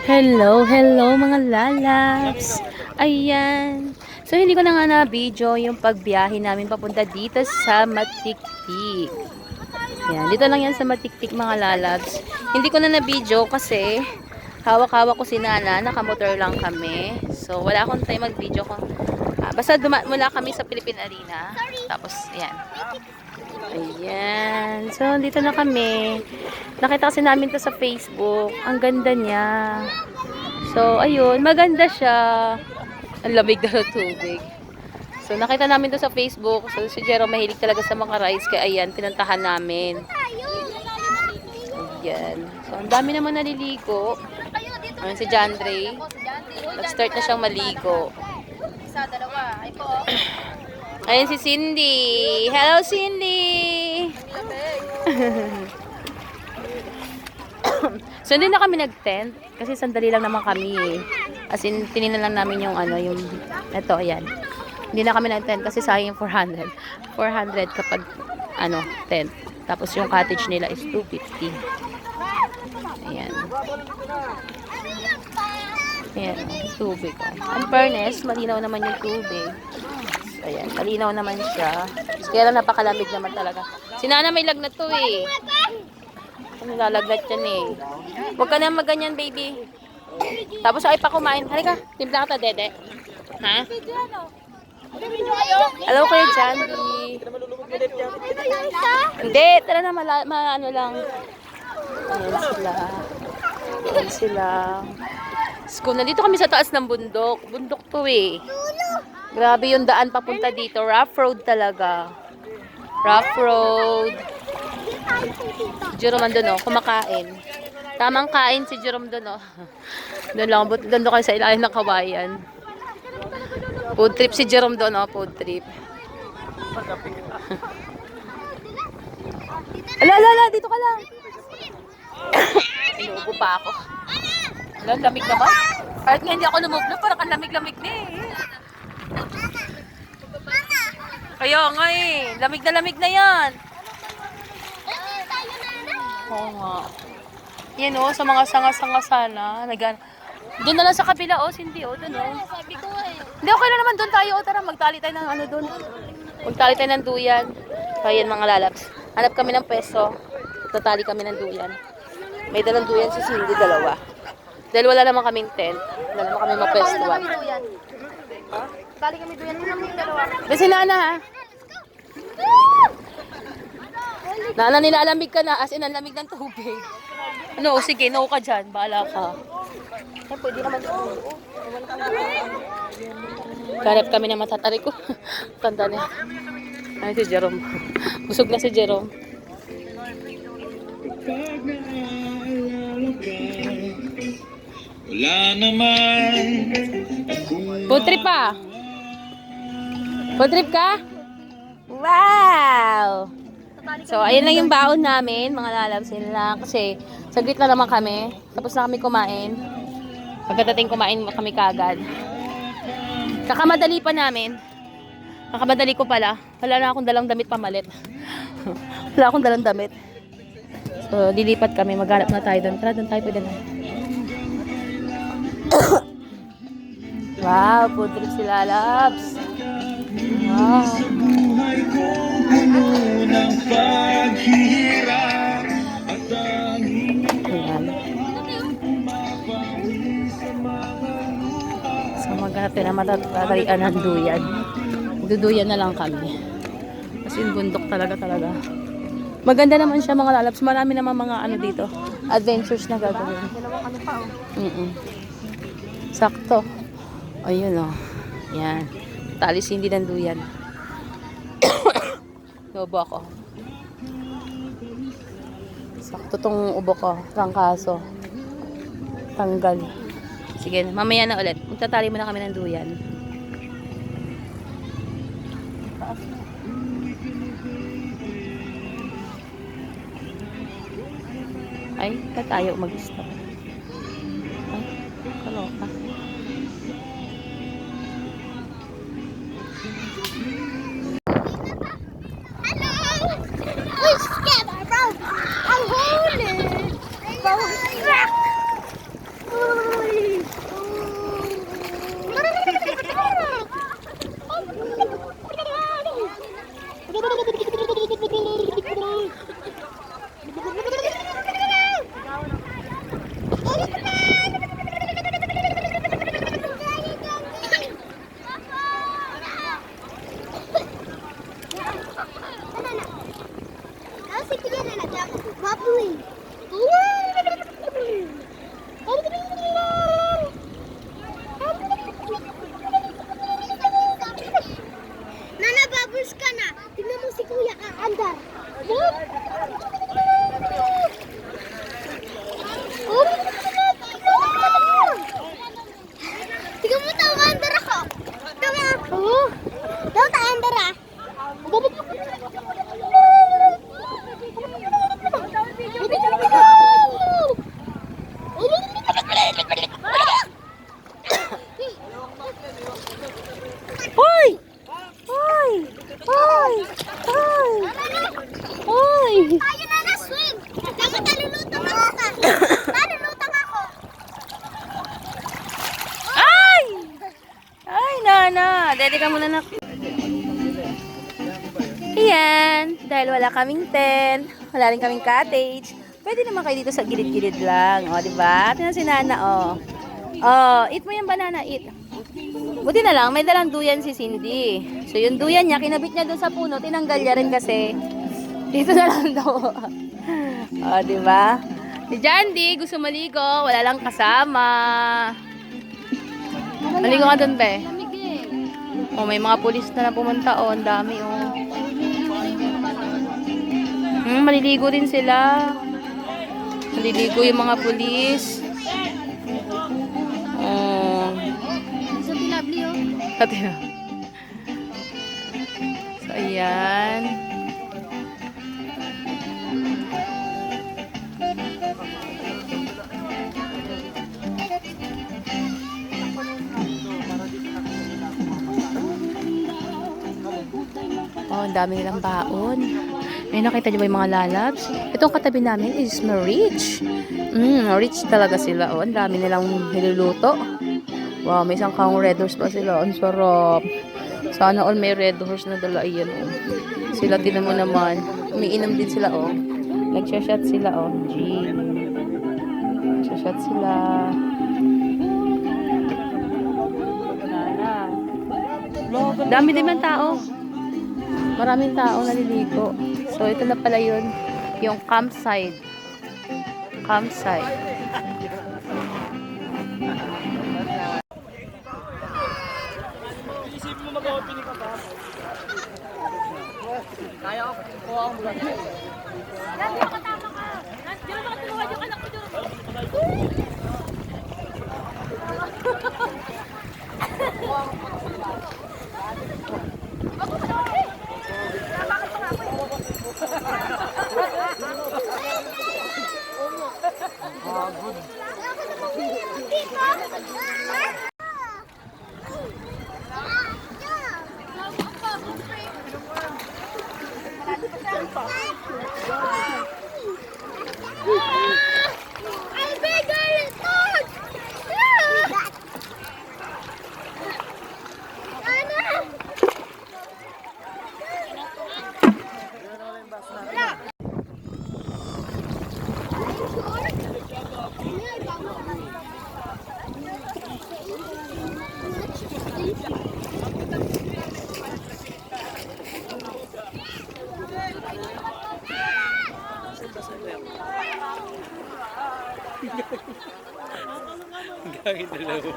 Hello, hello mga lalabs. Ayan. So, hindi ko na nga na-video yung pagbiyahe namin papunta dito sa Matiktik. Ayan, dito lang yan sa Matiktik mga lalabs. Hindi ko na na-video kasi hawak-hawak ko si Nana. Nakamotor lang kami. So, wala akong time mag-video kung basta mula kami sa Philippine Arena. Tapos, ayan. Ayan. So, dito na kami. Nakita kasi namin to sa Facebook. Ang ganda niya. So, ayun. Maganda siya. Ang lamig na ng tubig. So, nakita namin to sa Facebook. So, si Jero mahilig talaga sa mga rides. Kaya, ayan, pinuntahan namin. Ayan. So, ang dami naman naliligo. Ayan, si Jandre. Nag-start na siyang maligo. Isa, dalawa. Ay po. Ayan si Cindy. Hello, Cindy! So, hindi na kami nag-tent. Kasi sandali lang naman kami eh. As in, tininan lang namin yung ano, yung, eto, ayan. Hindi na kami nag-tent kasi sayang yung 400. 400 kapag, ano, tent. Tapos yung cottage nila is 250. Ayan. Ayan, tubig. Ang fairness, malinaw naman yung tubig. Ayan, malinaw naman siya. Kaya lang napakalamig naman talaga. Si Nana may lagnat to eh. Ano lalagnat yan eh. Huwag ka na maganyan baby. Tapos ay pa kumain. Halika, timpla ka ta dede. Ha? Hello kayo Jandy. Hindi, tara na ano lang. Ayan sila. Ayan sila. School, nandito kami sa taas ng bundok. Bundok to eh. Grabe yung daan papunta dito. Rough road talaga. Rough road. Si Jerome doon, oh, kumakain. Tamang kain si Jerome doon, oh. Doon lang, doon kayo sa ilalim ng kawayan. Food trip si Jerome doon, oh, food trip. Ala, dito ka lang. Inuubo pa ako. Alam, lamig na ba? Kahit nga hindi ako lumublo, parang ang lamig-lamig na eh. Kaya nga eh. Lamig na yan. Oo nga. Yan o, sa mga sanga-sanga sana. Doon na lang sa kabila o, Cindy o. Doon o. Sabi ko eh. Hindi, okay lang naman doon tayo o. Tara, magtali tayo ng ano doon. Magtali tayo ng duyan. Kaya yan mga lalabs. Hanap kami ng peso. Tatali kami ng duyan. May dalang duyan si Cindy, dalawa. Dahil wala naman kaming tent. Wala naman kami mapestuan. Bali kami doon. Ano yung dalawa? Kasi Nana ha. Nana, nilalamig ka na. As in, ang lamig ng tubig. No, sige, no ka dyan. Bahala ka. Eh, pwede naman doon. Karep kami na matatari ko. Tanda niya. Ay, si Jerome. Busog na si Jerome. Wala naman. Food trip pa. Food trip ka? Wow! So, ayun lang yung baon namin, mga lalabs nila. Kasi, saglit na naman kami. Tapos na kami kumain. Pagkadating kumain kami kagad. Kakamadali pa namin. Kakamadali ko pala. Wala na akong dalang damit pamalit. Wala akong dalang damit. So, dilipat kami. Maghanap na tayo doon. Tara, doon tayo pwede na. Wow, food trip sila, loves. Wow. Buhay ko puno ng paghihirap at tanging Ayan. So, maghanap na matatarian ng duyan. Duduyan na lang kami. Kasi yung bundok talaga. Maganda naman siya mga lalabs. Marami naman mga ano dito. Adventures na gagawin. Sakto. Ayun o. Yan. Talis hindi ng duyan. Ubo ako. Sakto tong ubo ko. Trangkaso. Tanggal. Sige, mamaya na ulit. Magtatali muna kami ng duyan. Ay, na tayo mag-stop. Ay, kaloka. Who's scared, bro? I'm holding. Bro, crack. Hoy! Hoy! Hoy! Hoy! Hoy! Tayo na na swim. Dapat nalulutang ako ka. Nalulutang ako. Ay! Ay, Nana. Dede ka muna na. Ayan. Dahil wala kaming tent, wala rin kaming cottage, pwede naman kayo dito sa gilid-gilid lang. O, diba? Tingnan si Nana, o. Oh, eat mo yung banana, eat. Buti na lang, may dalang duyan si Cindy. So, yung duyan niya, kinabit niya dun sa puno, tinanggal niya rin kasi dito na lang daw. O, diba? Si Jandy, gusto maligo, wala lang kasama. Maligo ka dun, be. Oh, may mga pulis na pumunta, oh. Ang dami, oh. Maliligo din sila. Maliligo yung mga pulis. Oh. Sabi lovely oh. Pati na. So, ayan. Oh, ang dami nilang baon. May nakita niyo ba yung mga lalabs? Itong katabi namin is rich. Rich talaga sila. Oh, ang dami nilang niluluto. Wow, may isang kang red horse pa sila. Ang sarap. Sana all may red horse na dala. Ayan, oh. Sila, tinan mo naman. Umiinom din sila, oh. Nagsashot sila, oh. Gin. Nagsashot sila. Dami din man tao. Maraming tao naliligo. So, ito na pala yun. Yung campsite. Campsite. Ay, bigger ito! Ano? Gagawin dalawa.